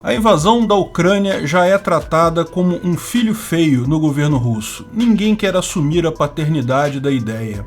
A invasão da Ucrânia já é tratada como um filho feio no governo russo. Ninguém quer assumir a paternidade da ideia.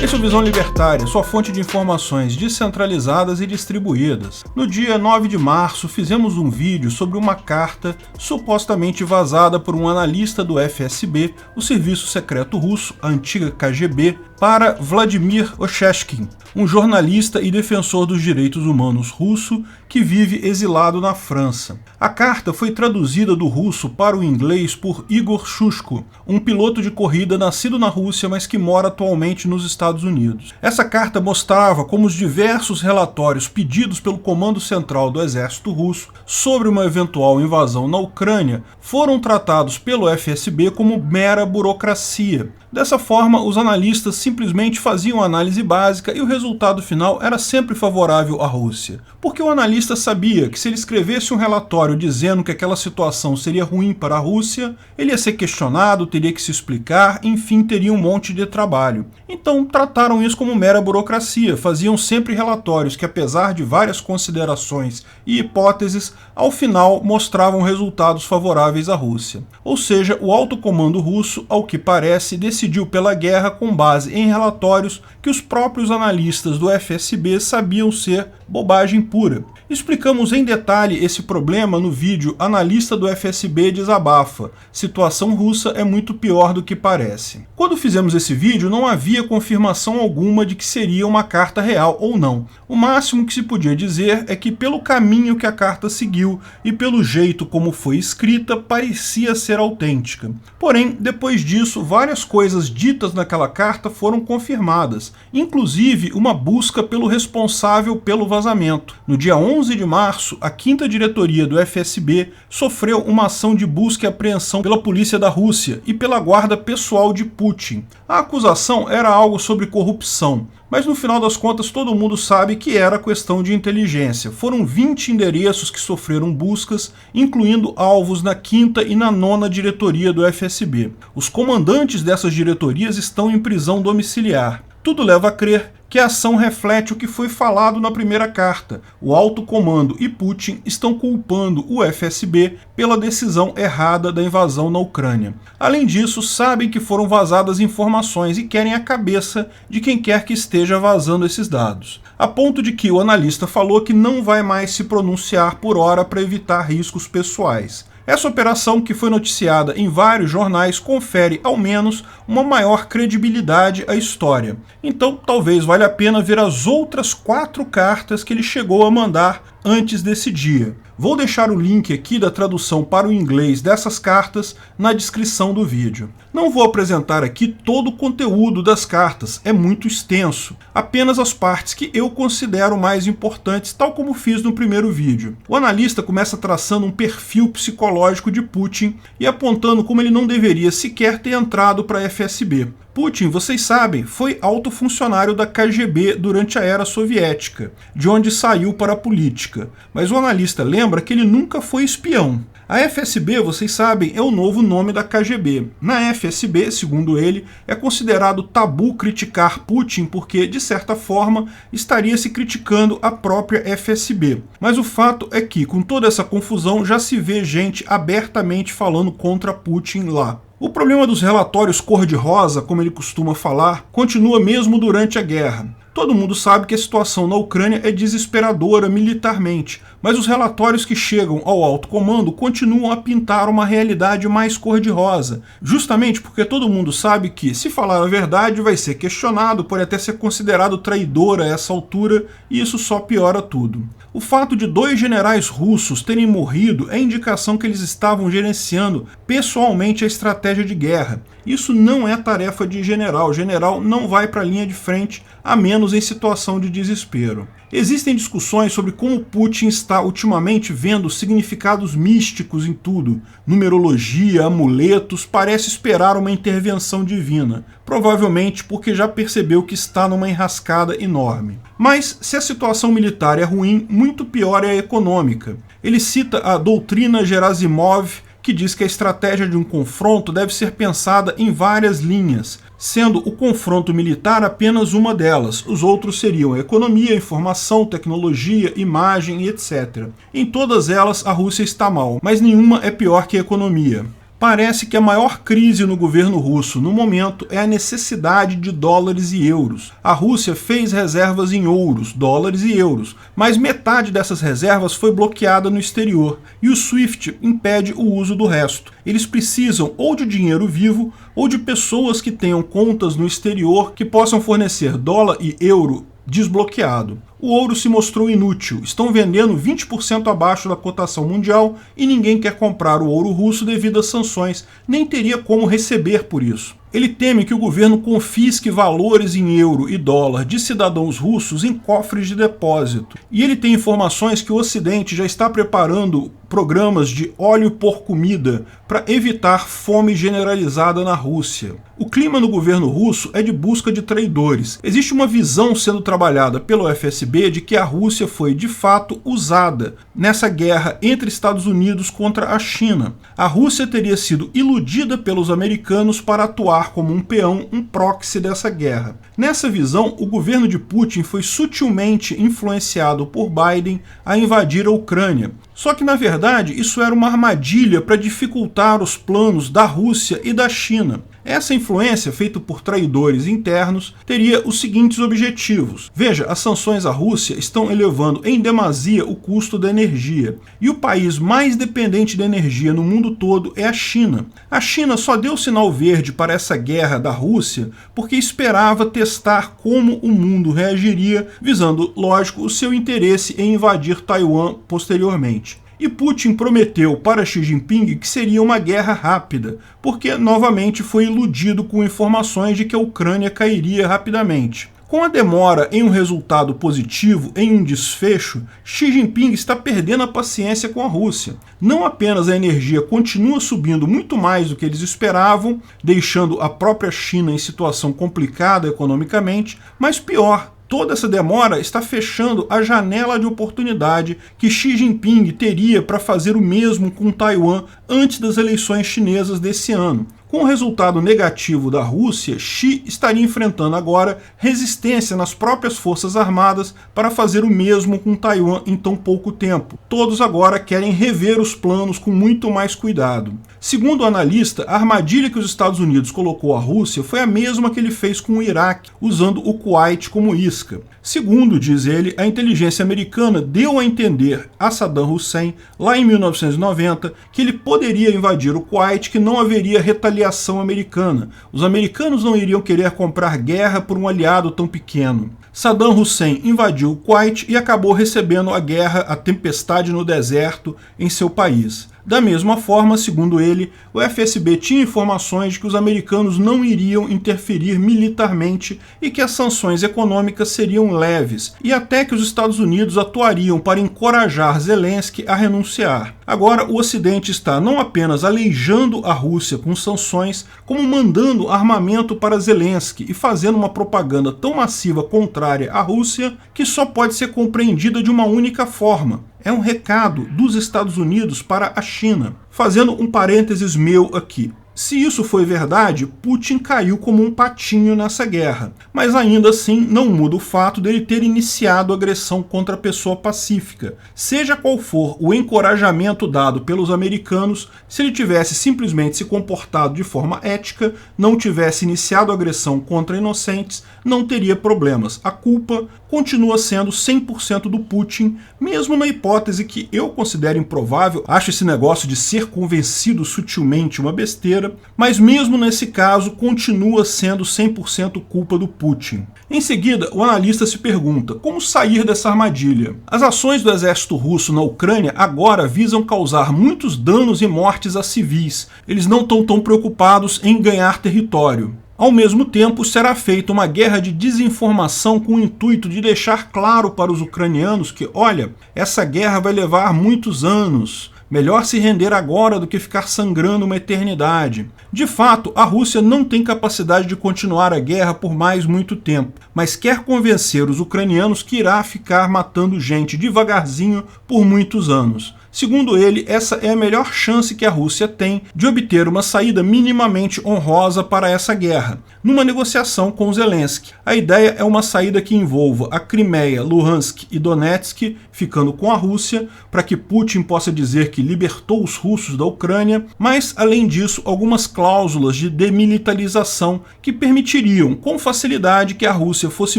Esse é o Visão Libertária, sua fonte de informações descentralizadas e distribuídas. No dia 9 de março, fizemos um vídeo sobre uma carta supostamente vazada por um analista do FSB, o Serviço Secreto Russo, a antiga KGB, para Vladimir Oshechkin, um jornalista e defensor dos direitos humanos russo que vive exilado na França. A carta foi traduzida do russo para o inglês por Igor Shushko, um piloto de corrida nascido na Rússia, mas que mora atualmente nos Estados Unidos. Essa carta mostrava como os diversos relatórios pedidos pelo Comando Central do Exército Russo sobre uma eventual invasão na Ucrânia foram tratados pelo FSB como mera burocracia. Dessa forma, os analistas simplesmente faziam a análise básica e o resultado final era sempre favorável à Rússia. Porque o analista sabia que se ele escrevesse um relatório dizendo que aquela situação seria ruim para a Rússia, ele ia ser questionado, teria que se explicar, enfim, teria um monte de trabalho. Então, trataram isso como mera burocracia, faziam sempre relatórios que, apesar de várias considerações e hipóteses, ao final mostravam resultados favoráveis à Rússia. Ou seja, o alto comando russo, ao que parece, decidiu pela guerra com base em relatórios que os próprios analistas do FSB sabiam ser bobagem pura. Explicamos em detalhe esse problema no vídeo Analista do FSB desabafa. Situação russa é muito pior do que parece. Quando fizemos esse vídeo, não havia confirmação alguma de que seria uma carta real ou não. O máximo que se podia dizer é que pelo caminho que a carta seguiu e pelo jeito como foi escrita, parecia ser autêntica. Porém, depois disso, várias coisas ditas naquela carta foram confirmadas, inclusive uma busca pelo responsável pelo vazamento. No dia 11 de março, a 5ª diretoria do FSB sofreu uma ação de busca e apreensão pela polícia da Rússia e pela guarda pessoal de Putin. A acusação era algo sobre corrupção, mas no final das contas todo mundo sabe que era questão de inteligência. Foram 20 endereços que sofreram buscas, incluindo alvos na 5ª e na 9ª diretoria do FSB. Os comandantes dessas diretorias estão em prisão domiciliar. Tudo leva a crer que a ação reflete o que foi falado na primeira carta. O alto comando e Putin estão culpando o FSB pela decisão errada da invasão na Ucrânia. Além disso, sabem que foram vazadas informações e querem a cabeça de quem quer que esteja vazando esses dados. A ponto de que o analista falou que não vai mais se pronunciar por hora para evitar riscos pessoais. Essa operação, que foi noticiada em vários jornais, confere ao menos uma maior credibilidade à história. Então, talvez valha a pena ver as outras 4 cartas que ele chegou a mandar antes desse dia. Vou deixar o link aqui da tradução para o inglês dessas cartas na descrição do vídeo. Não vou apresentar aqui todo o conteúdo das cartas, é muito extenso. Apenas as partes que eu considero mais importantes, tal como fiz no primeiro vídeo. O analista começa traçando um perfil psicológico de Putin e apontando como ele não deveria sequer ter entrado para a FSB. Putin, vocês sabem, foi alto funcionário da KGB durante a era soviética, de onde saiu para a política. Mas o analista lembra que ele nunca foi espião. A FSB, vocês sabem, é o novo nome da KGB. Na FSB, segundo ele, é considerado tabu criticar Putin porque, de certa forma, estaria se criticando a própria FSB. Mas o fato é que, com toda essa confusão, já se vê gente abertamente falando contra Putin lá. O problema dos relatórios cor-de-rosa, como ele costuma falar, continua mesmo durante a guerra. Todo mundo sabe que a situação na Ucrânia é desesperadora militarmente, mas os relatórios que chegam ao alto comando continuam a pintar uma realidade mais cor-de-rosa, justamente porque todo mundo sabe que, se falar a verdade, vai ser questionado, pode até ser considerado traidor a essa altura, e isso só piora tudo. O fato de 2 generais russos terem morrido é indicação que eles estavam gerenciando pessoalmente a estratégia de guerra. Isso não é tarefa de general. O general não vai para a linha de frente, a menos em situação de desespero. Existem discussões sobre como Putin está ultimamente vendo significados místicos em tudo. Numerologia, amuletos, parece esperar uma intervenção divina. Provavelmente porque já percebeu que está numa enrascada enorme. Mas, se a situação militar é ruim, muito pior é a econômica. Ele cita a doutrina Gerasimov, que diz que a estratégia de um confronto deve ser pensada em várias linhas, sendo o confronto militar apenas uma delas. Os outros seriam a economia, informação, tecnologia, imagem e etc. Em todas elas, a Rússia está mal, mas nenhuma é pior que a economia. Parece que a maior crise no governo russo no momento é a necessidade de dólares e euros. A Rússia fez reservas em ouros, dólares e euros, mas metade dessas reservas foi bloqueada no exterior e o SWIFT impede o uso do resto. Eles precisam ou de dinheiro vivo ou de pessoas que tenham contas no exterior que possam fornecer dólar e euro desbloqueado. O ouro se mostrou inútil, estão vendendo 20% abaixo da cotação mundial e ninguém quer comprar o ouro russo devido às sanções, nem teria como receber por isso. Ele teme que o governo confisque valores em euro e dólar de cidadãos russos em cofres de depósito. E ele tem informações que o Ocidente já está preparando programas de óleo por comida para evitar fome generalizada na Rússia. O clima no governo russo é de busca de traidores. Existe uma visão sendo trabalhada pelo FSB de que a Rússia foi de fato usada nessa guerra entre Estados Unidos contra a China. A Rússia teria sido iludida pelos americanos para atuar como um peão, um proxy dessa guerra. Nessa visão, o governo de Putin foi sutilmente influenciado por Biden a invadir a Ucrânia. Só que, na verdade, isso era uma armadilha para dificultar os planos da Rússia e da China. Essa influência, feita por traidores internos, teria os seguintes objetivos. Veja, as sanções à Rússia estão elevando em demasia o custo da energia. E o país mais dependente da energia no mundo todo é a China. A China só deu sinal verde para essa guerra da Rússia porque esperava testar como o mundo reagiria, visando, lógico, o seu interesse em invadir Taiwan posteriormente. E Putin prometeu para Xi Jinping que seria uma guerra rápida, porque novamente foi iludido com informações de que a Ucrânia cairia rapidamente. Com a demora em um resultado positivo, em um desfecho, Xi Jinping está perdendo a paciência com a Rússia. Não apenas a energia continua subindo muito mais do que eles esperavam, deixando a própria China em situação complicada economicamente, mas pior, toda essa demora está fechando a janela de oportunidade que Xi Jinping teria para fazer o mesmo com Taiwan antes das eleições chinesas desse ano. Com o resultado negativo da Rússia, Xi estaria enfrentando agora resistência nas próprias forças armadas para fazer o mesmo com Taiwan em tão pouco tempo. Todos agora querem rever os planos com muito mais cuidado. Segundo o analista, a armadilha que os Estados Unidos colocou à Rússia foi a mesma que ele fez com o Iraque, usando o Kuwait como isca. Segundo, diz ele, a inteligência americana deu a entender a Saddam Hussein, lá em 1990, que ele poderia invadir o Kuwait, que não haveria retaliação americana. Os americanos não iriam querer comprar guerra por um aliado tão pequeno. Saddam Hussein invadiu o Kuwait e acabou recebendo a guerra, a tempestade no deserto, em seu país. Da mesma forma, segundo ele, o FSB tinha informações de que os americanos não iriam interferir militarmente e que as sanções econômicas seriam leves, e até que os Estados Unidos atuariam para encorajar Zelensky a renunciar. Agora, o Ocidente está não apenas aleijando a Rússia com sanções, como mandando armamento para Zelensky e fazendo uma propaganda tão massiva contrária à Rússia que só pode ser compreendida de uma única forma. É um recado dos Estados Unidos para a China. Fazendo um parênteses meu aqui. Se isso foi verdade, Putin caiu como um patinho nessa guerra. Mas ainda assim não muda o fato dele ter iniciado agressão contra a pessoa pacífica. Seja qual for o encorajamento dado pelos americanos, se ele tivesse simplesmente se comportado de forma ética, não tivesse iniciado agressão contra inocentes, não teria problemas. A culpa continua sendo 100% do Putin, mesmo na hipótese que eu considero improvável, acho esse negócio de ser convencido sutilmente uma besteira, mas mesmo nesse caso continua sendo 100% culpa do Putin. Em seguida, o analista se pergunta, como sair dessa armadilha? As ações do exército russo na Ucrânia agora visam causar muitos danos e mortes a civis. Eles não estão tão preocupados em ganhar território. Ao mesmo tempo, será feita uma guerra de desinformação com o intuito de deixar claro para os ucranianos que, olha, essa guerra vai levar muitos anos. Melhor se render agora do que ficar sangrando uma eternidade. De fato, a Rússia não tem capacidade de continuar a guerra por mais muito tempo, mas quer convencer os ucranianos que irá ficar matando gente devagarzinho por muitos anos. Segundo ele, essa é a melhor chance que a Rússia tem de obter uma saída minimamente honrosa para essa guerra, numa negociação com Zelensky. A ideia é uma saída que envolva a Crimeia, Luhansk e Donetsk ficando com a Rússia, para que Putin possa dizer que libertou os russos da Ucrânia, mas, além disso, algumas cláusulas de demilitarização que permitiriam, com facilidade, que a Rússia fosse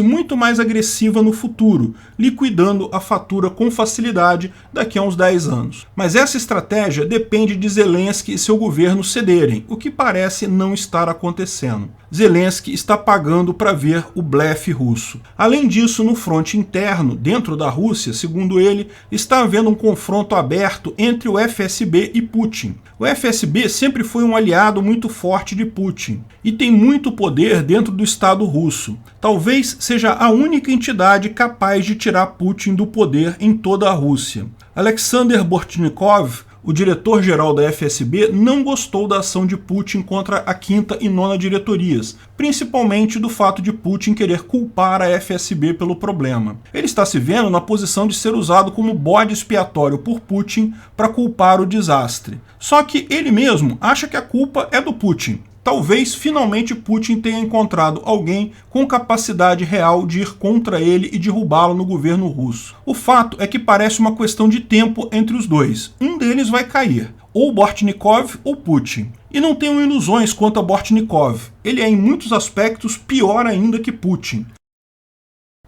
muito mais agressiva no futuro, liquidando a fatura com facilidade daqui a uns 10 anos. Mas essa estratégia depende de Zelensky e seu governo cederem, o que parece não estar acontecendo. Zelensky está pagando para ver o blefe russo. Além disso, no fronte interno, dentro da Rússia, segundo ele, está havendo um confronto aberto entre o FSB e Putin. O FSB sempre foi um aliado muito forte de Putin e tem muito poder dentro do Estado russo. Talvez seja a única entidade capaz de tirar Putin do poder em toda a Rússia. Alexander Bortnikov, o diretor-geral da FSB, não gostou da ação de Putin contra a 5ª e 9ª diretorias, principalmente do fato de Putin querer culpar a FSB pelo problema. Ele está se vendo na posição de ser usado como bode expiatório por Putin para culpar o desastre. Só que ele mesmo acha que a culpa é do Putin. Talvez finalmente Putin tenha encontrado alguém com capacidade real de ir contra ele e derrubá-lo no governo russo. O fato é que parece uma questão de tempo entre os dois. Um deles vai cair, ou Bortnikov ou Putin. E não tenham ilusões quanto a Bortnikov. Ele é em muitos aspectos pior ainda que Putin.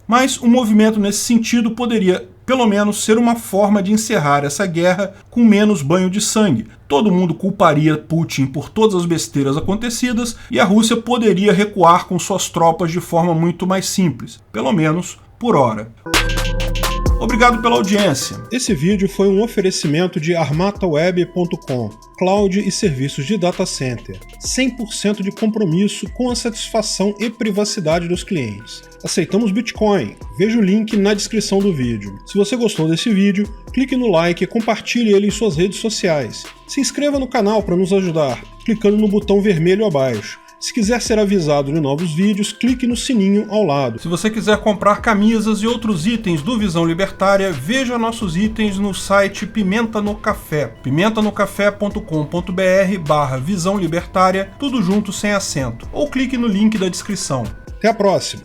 Mas um movimento nesse sentido poderia, pelo menos, ser uma forma de encerrar essa guerra com menos banho de sangue. Todo mundo culparia Putin por todas as besteiras acontecidas e a Rússia poderia recuar com suas tropas de forma muito mais simples, pelo menos por hora. Obrigado pela audiência. Esse vídeo foi um oferecimento de armataweb.com, cloud e serviços de data center. 100% de compromisso com a satisfação e privacidade dos clientes. Aceitamos Bitcoin. Veja o link na descrição do vídeo. Se você gostou desse vídeo, clique no like e compartilhe ele em suas redes sociais. Se inscreva no canal para nos ajudar, clicando no botão vermelho abaixo. Se quiser ser avisado de novos vídeos, clique no sininho ao lado. Se você quiser comprar camisas e outros itens do Visão Libertária, veja nossos itens no site Pimenta no Café, pimentanocafé.com.br/Visão Libertária, tudo junto sem acento, ou clique no link da descrição. Até a próxima!